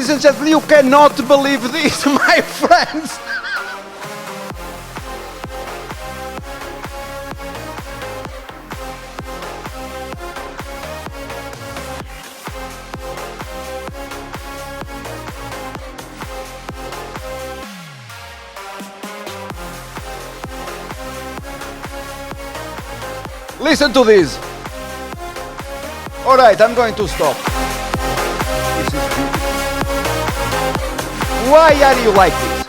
Ladies and gentlemen, you cannot believe this, my friends. Listen to this. All right, I'm going to stop. This is beautiful. Why are you like this?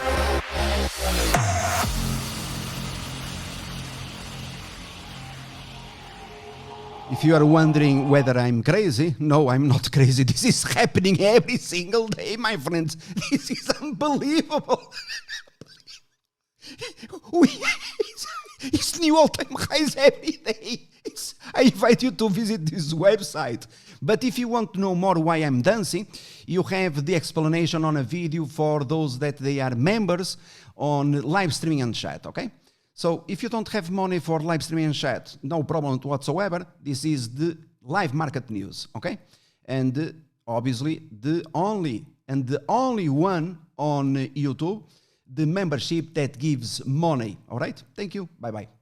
If you are wondering whether I'm crazy, no, I'm not crazy. This is happening every single day, my friends. This is unbelievable. It's new all-time highs every day. I invite you to visit this website. But if you want to know more why I'm dancing, you have the explanation on a video for those that they are members on live streaming and chat, okay? So if you don't have money for live streaming and chat, no problem whatsoever. This is the live market news, okay? And obviously the only one on YouTube, the membership that gives money, all right? Thank you, bye-bye.